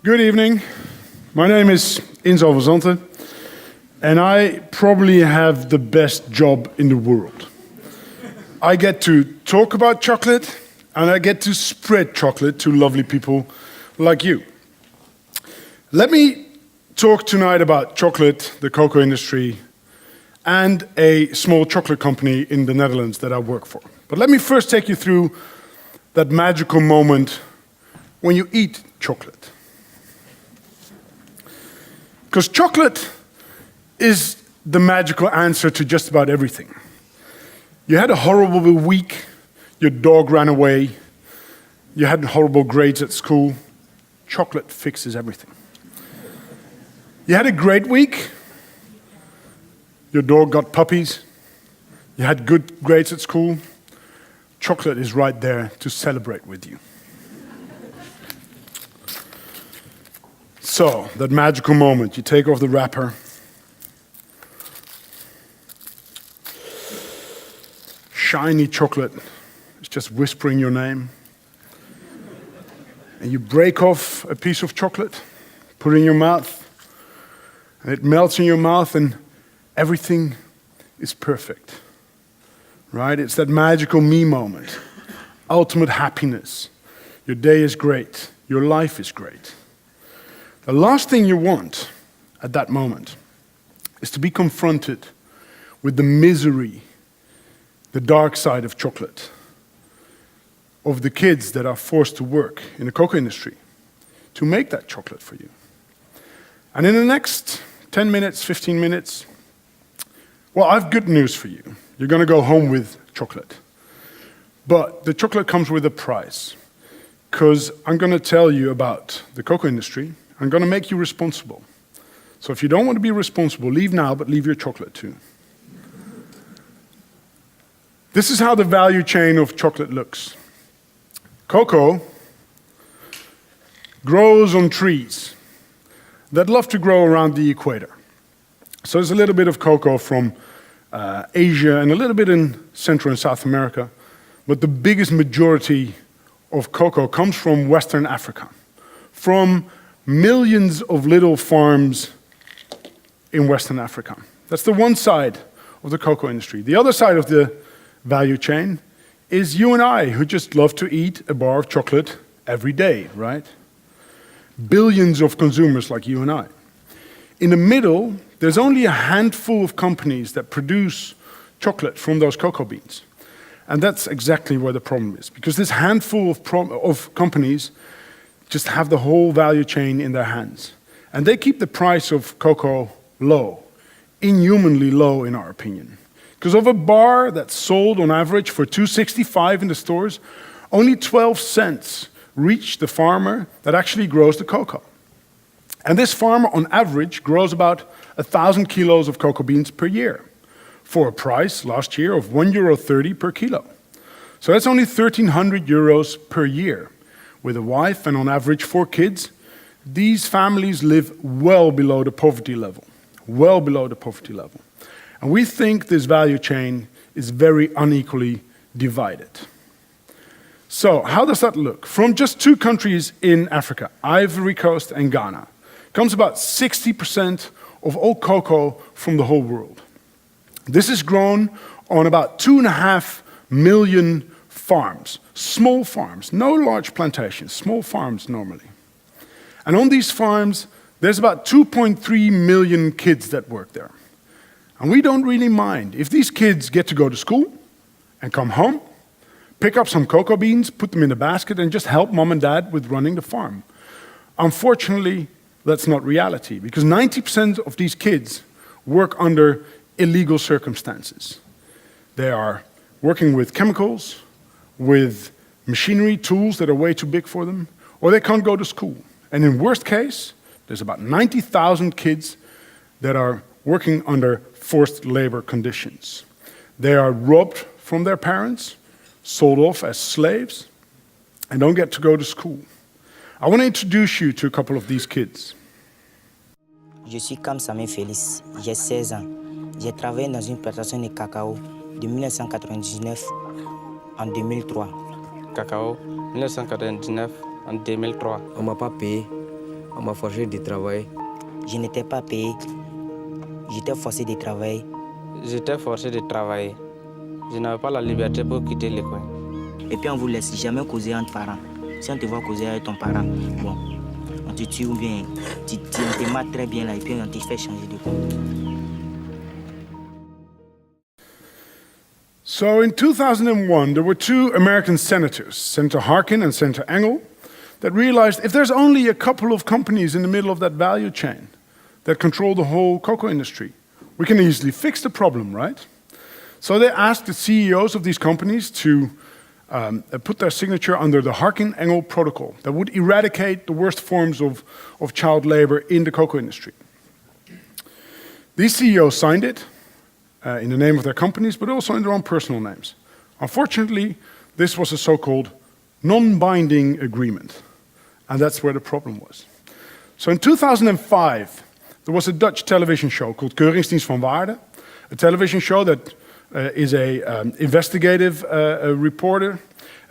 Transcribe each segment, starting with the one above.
Good evening. My name is Ynzo, and I probably have the best job in the world. I get to talk about chocolate, and I get to spread chocolate to lovely people like you. Let me talk tonight about chocolate, the cocoa industry, and a small chocolate company in the Netherlands that I work for. But let me first take you through that magical moment when you eat chocolate. Because chocolate is the magical answer to just about everything. You had a horrible week, your dog ran away, you had horrible grades at school, chocolate fixes everything. You had a great week, your dog got puppies, you had good grades at school, chocolate is right there to celebrate with you. So, that magical moment, you take off the wrapper, shiny chocolate is just whispering your name, and you break off a piece of chocolate, put it in your mouth, and it melts in your mouth, and everything is perfect, right? It's that magical me moment, ultimate happiness. Your day is great, your life is great. The last thing you want at that moment is to be confronted with the misery, the dark side of chocolate, of the kids that are forced to work in the cocoa industry to make that chocolate for you. And in the next 10 minutes, 15 minutes, well, I have good news for you. You're going to go home with chocolate. But the chocolate comes with a price, because I'm going to tell you about the cocoa industry. I'm going to make you responsible. So if you don't want to be responsible, leave now, but leave your chocolate too. This is how the value chain of chocolate looks. Cocoa grows on trees that love to grow around the equator. So there's a little bit of cocoa from Asia and a little bit in Central and South America, but the biggest majority of cocoa comes from Western Africa, from millions of little farms in Western Africa. That's the one side of the cocoa industry. The other side of the value chain is you and I, who just love to eat a bar of chocolate every day, right? Billions of consumers like you and I. In the middle, there's only a handful of companies that produce chocolate from those cocoa beans. And that's exactly where the problem is, because this handful of companies just have the whole value chain in their hands. And they keep the price of cocoa low, inhumanly low in our opinion. Because of a bar that's sold on average for $2.65 in the stores, only 12 cents reach the farmer that actually grows the cocoa. And this farmer on average grows about 1,000 kilos of cocoa beans per year, for a price last year of €1.30 per kilo. So that's only 1,300 euros per year. With a wife and on average 4 kids, these families live well below the poverty level, well below the poverty level. And we think this value chain is very unequally divided. So how does that look? From just 2 countries in Africa, Ivory Coast and Ghana, comes about 60% of all cocoa from the whole world. This is grown on about 2.5 million farms, small farms, no large plantations, small farms normally. And on these farms, there's about 2.3 million kids that work there. And we don't really mind if these kids get to go to school and come home, pick up some cocoa beans, put them in a basket, and just help mom and dad with running the farm. Unfortunately, that's not reality, because 90% of these kids work under illegal circumstances. They are working with chemicals, with machinery, tools that are way too big for them, or they can't go to school. And in worst case, there's about 90,000 kids that are working under forced labor conditions. They are robbed from their parents, sold off as slaves, and don't get to go to school. I want to introduce you to a couple of these kids. Je suis Kamsame Félix, j'ai 16 ans. J'ai travaillé dans une plantation de cacao de 1999 en 2003. Cacao, 1999 en 2003. On m'a pas payé. On m'a forcé de travailler. Je n'étais pas payé. J'étais forcé de travailler. J'étais forcé de travailler. Je n'avais pas la liberté pour quitter l'école. Et puis on vous laisse jamais causer entre parents. Si on te voit causer avec ton parent, bon, on te tue ou bien tu te mates très bien là et puis on te fait changer de compte. So in 2001, there were two American senators, Senator Harkin and Senator Engel, that realized if there's only a couple of companies in the middle of that value chain that control the whole cocoa industry, we can easily fix the problem, right? So they asked the CEOs of these companies to put their signature under the Harkin-Engel protocol that would eradicate the worst forms of child labor in the cocoa industry. These CEOs signed it in the name of their companies, but also in their own personal names. Unfortunately, this was a so-called non-binding agreement, and that's where the problem was. So in 2005, there was a Dutch television show called Keuringsdienst van Waarde, a television show that is an investigative reporter,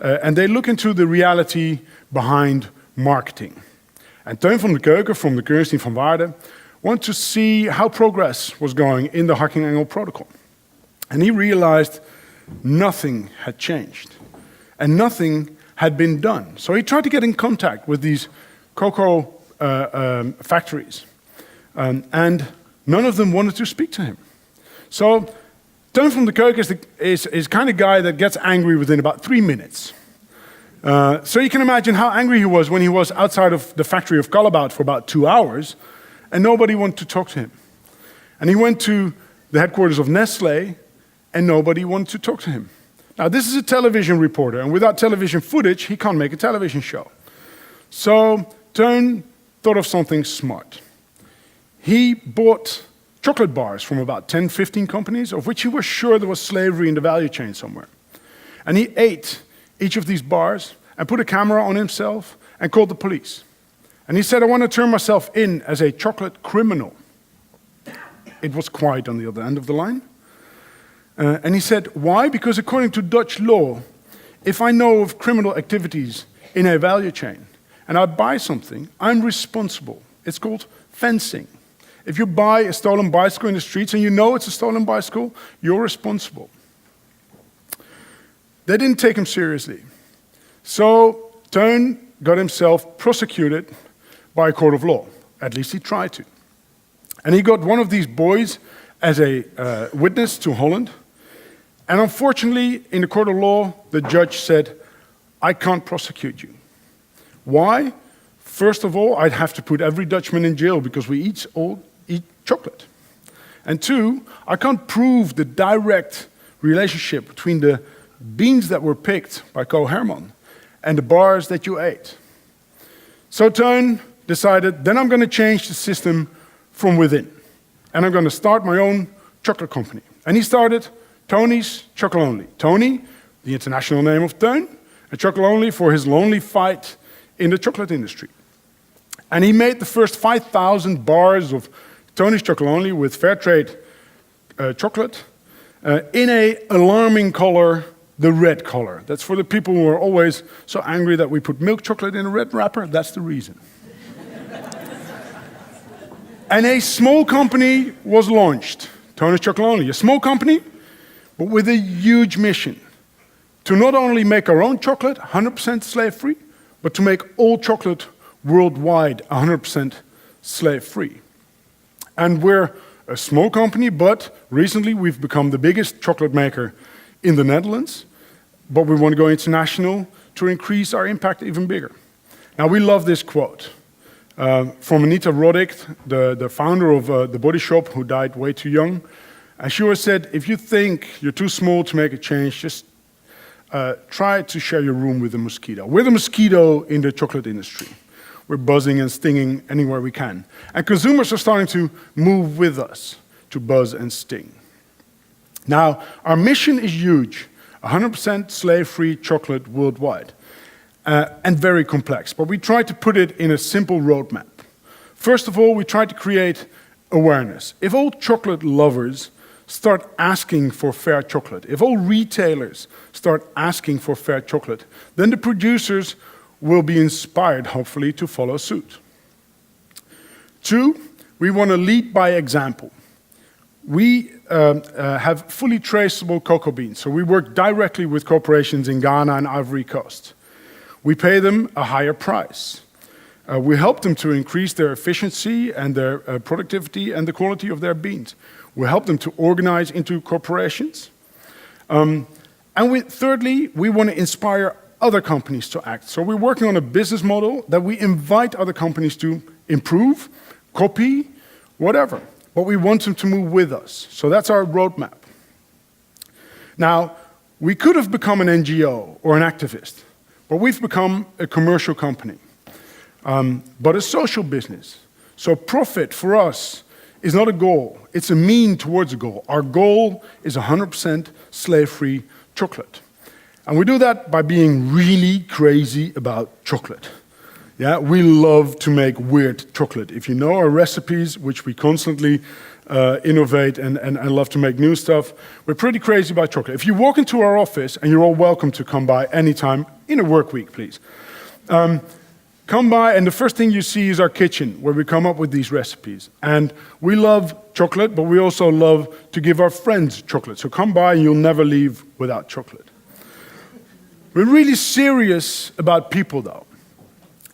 and they look into the reality behind marketing. And Teun van de Keuken from the Keuringsdienst van Waarde wanted to see how progress was going in the Harkin-Engel protocol. And he realized nothing had changed, and nothing had been done. So he tried to get in contact with these cocoa factories, and none of them wanted to speak to him. So Teun van de Keuken is kind of guy that gets angry within about 3 minutes. So you can imagine how angry he was when he was outside of the factory of Callebaut for about 2 hours, and nobody wanted to talk to him. And he went to the headquarters of Nestlé, and nobody wanted to talk to him. Now, this is a television reporter, and without television footage, he can't make a television show. So Teun thought of something smart. He bought chocolate bars from about 10, 15 companies, of which he was sure there was slavery in the value chain somewhere. And he ate each of these bars and put a camera on himself and called the police. And he said, I want to turn myself in as a chocolate criminal. It was quiet on the other end of the line. And he said, why? Because according to Dutch law, if I know of criminal activities in a value chain and I buy something, I'm responsible. It's called fencing. If you buy a stolen bicycle in the streets and you know it's a stolen bicycle, you're responsible. They didn't take him seriously. So Teun got himself prosecuted by a court of law. At least he tried to. And he got one of these boys as a witness to Holland. And unfortunately, in the court of law, the judge said, I can't prosecute you. Why? First of all, I'd have to put every Dutchman in jail because we all eat chocolate. And two, I can't prove the direct relationship between the beans that were picked by Co Herman and the bars that you ate. So Teun decided, then I'm going to change the system from within. And I'm going to start my own chocolate company. And he started Tony's Chocolonely. Tony, the international name of Teun, and Chocolonely for his lonely fight in the chocolate industry. And he made the first 5,000 bars of Tony's Chocolonely with fair trade chocolate in an alarming color, the red color. That's for the people who are always so angry that we put milk chocolate in a red wrapper. That's the reason. And a small company was launched, Tony's Chocolonely, a small company, but with a huge mission to not only make our own chocolate 100% slave-free, but to make all chocolate worldwide 100% slave-free. And we're a small company, but recently we've become the biggest chocolate maker in the Netherlands, but we want to go international to increase our impact even bigger. Now, we love this quote from Anita Roddick, the founder of The Body Shop, who died way too young. And she always said, if you think you're too small to make a change, just try to share your room with a mosquito. We're the mosquito in the chocolate industry. We're buzzing and stinging anywhere we can. And consumers are starting to move with us to buzz and sting. Now, our mission is huge, 100% slave-free chocolate worldwide, and very complex, but we try to put it in a simple roadmap. First of all, we try to create awareness. If all chocolate lovers start asking for fair chocolate, if all retailers start asking for fair chocolate, then the producers will be inspired, hopefully, to follow suit. 2, we want to lead by example. We have fully traceable cocoa beans, so we work directly with corporations in Ghana and Ivory Coast. We pay them a higher price. We help them to increase their efficiency and their productivity and the quality of their beans. We help them to organize into corporations. Thirdly, we want to inspire other companies to act. So we're working on a business model that we invite other companies to improve, copy, whatever. But we want them to move with us. So that's our roadmap. Now, we could have become an NGO or an activist, but we've become a commercial company, but a social business. So profit for us is not a goal, it's a mean towards a goal. Our goal is 100% slave-free chocolate. And we do that by being really crazy about chocolate. Yeah, we love to make weird chocolate. If you know our recipes, which we constantly innovate and love to make new stuff, we're pretty crazy about chocolate. If you walk into our office, and you're all welcome to come by anytime, in a work week, please. Come by, and the first thing you see is our kitchen, where we come up with these recipes. And we love chocolate, but we also love to give our friends chocolate. So come by, and you'll never leave without chocolate. We're really serious about people, though.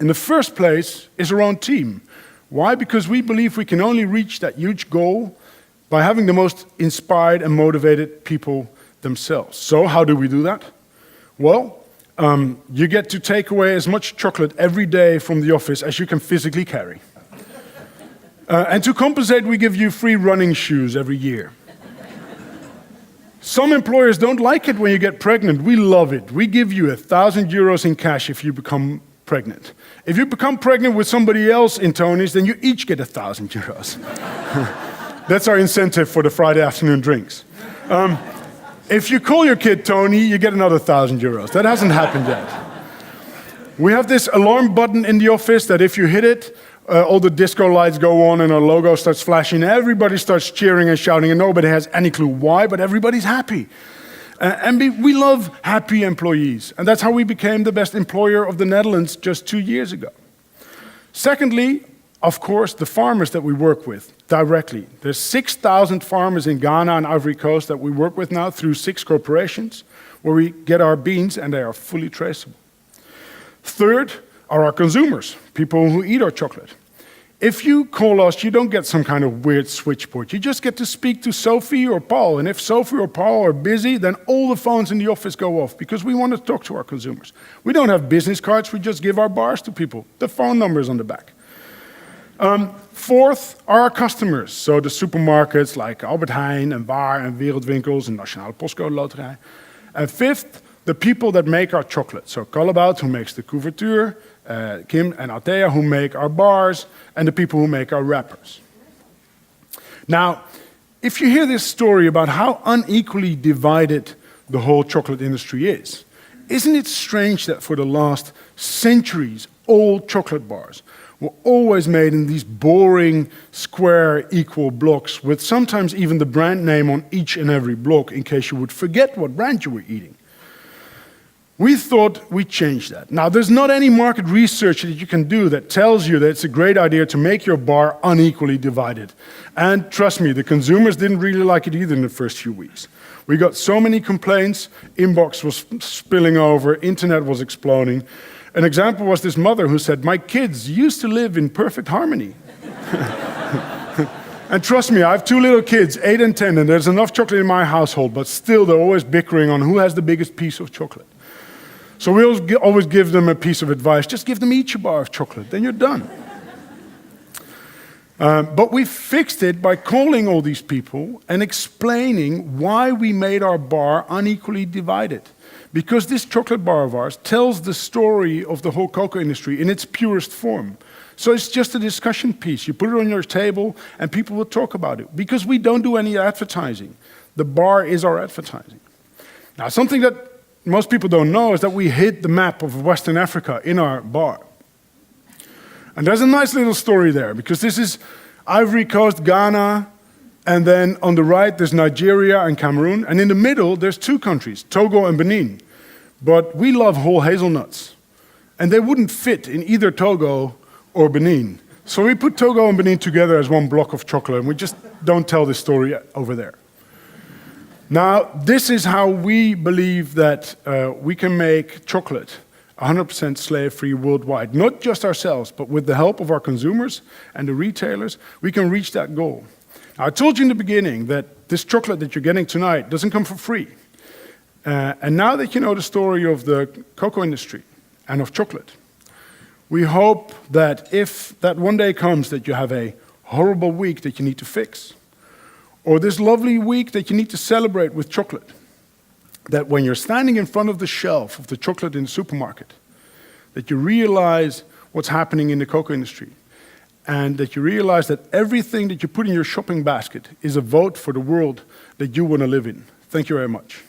In the first place is our own team. Why? Because we believe we can only reach that huge goal by having the most inspired and motivated people themselves. So how do we do that? Well, you get to take away as much chocolate every day from the office as you can physically carry. And to compensate, we give you free running shoes every year. Some employers don't like it when you get pregnant. We love it. We give you €1,000 in cash if you become pregnant. If you become pregnant with somebody else in Tony's, then you each get €1,000. That's our incentive for the Friday afternoon drinks. If you call your kid Tony, you get another €1,000. That hasn't happened yet. We have this alarm button in the office that if you hit it, all the disco lights go on and our logo starts flashing. Everybody starts cheering and shouting, and nobody has any clue why, but everybody's happy. And we love happy employees, and that's how we became the best employer of the Netherlands just 2 years ago. Secondly, of course, the farmers that we work with directly. There's 6,000 farmers in Ghana and Ivory Coast that we work with now through 6 corporations where we get our beans and they are fully traceable. Third are our consumers, people who eat our chocolate. If you call us, you don't get some kind of weird switchboard. You just get to speak to Sophie or Paul. And if Sophie or Paul are busy, then all the phones in the office go off because we want to talk to our consumers. We don't have business cards, we just give our bars to people. The phone number is on the back. Fourth are our customers. So the supermarkets like Albert Heijn and Bar and Wereldwinkels and Nationale Postcode Loterij. And fifth, the people that make our chocolate. So Callebaut, who makes the couverture, Kim and Althea, who make our bars, and the people who make our wrappers. Now, if you hear this story about how unequally divided the whole chocolate industry is, isn't it strange that for the last centuries, all chocolate bars were always made in these boring, square, equal blocks, with sometimes even the brand name on each and every block in case you would forget what brand you were eating? We thought we'd change that. Now, there's not any market research that you can do that tells you that it's a great idea to make your bar unequally divided. And trust me, the consumers didn't really like it either in the first few weeks. We got so many complaints, inbox was spilling over, internet was exploding. An example was this mother who said, "My kids used to live in perfect harmony." And trust me, I have 2 little kids, 8 and 10, and there's enough chocolate in my household, but still they're always bickering on who has the biggest piece of chocolate. So we always give them a piece of advice. Just give them each a bar of chocolate, then you're done. But we fixed it by calling all these people and explaining why we made our bar unequally divided. Because this chocolate bar of ours tells the story of the whole cocoa industry in its purest form. So it's just a discussion piece. You put it on your table and people will talk about it. Because we don't do any advertising. The bar is our advertising. Now, something that most people don't know is that we hid the map of Western Africa in our bar. And there's a nice little story there, because this is Ivory Coast, Ghana, and then on the right there's Nigeria and Cameroon, and in the middle there's 2 countries, Togo and Benin. But we love whole hazelnuts, and they wouldn't fit in either Togo or Benin. So we put Togo and Benin together as one block of chocolate, and we just don't tell this story over there. Now, this is how we believe that we can make chocolate 100% slave-free worldwide. Not just ourselves, but with the help of our consumers and the retailers, we can reach that goal. Now, I told you in the beginning that this chocolate that you're getting tonight doesn't come for free. And now that you know the story of the cocoa industry and of chocolate, we hope that if that one day comes that you have a horrible week that you need to fix, or this lovely week that you need to celebrate with chocolate, that when you're standing in front of the shelf of the chocolate in the supermarket, that you realize what's happening in the cocoa industry, and that you realize that everything that you put in your shopping basket is a vote for the world that you want to live in. Thank you very much.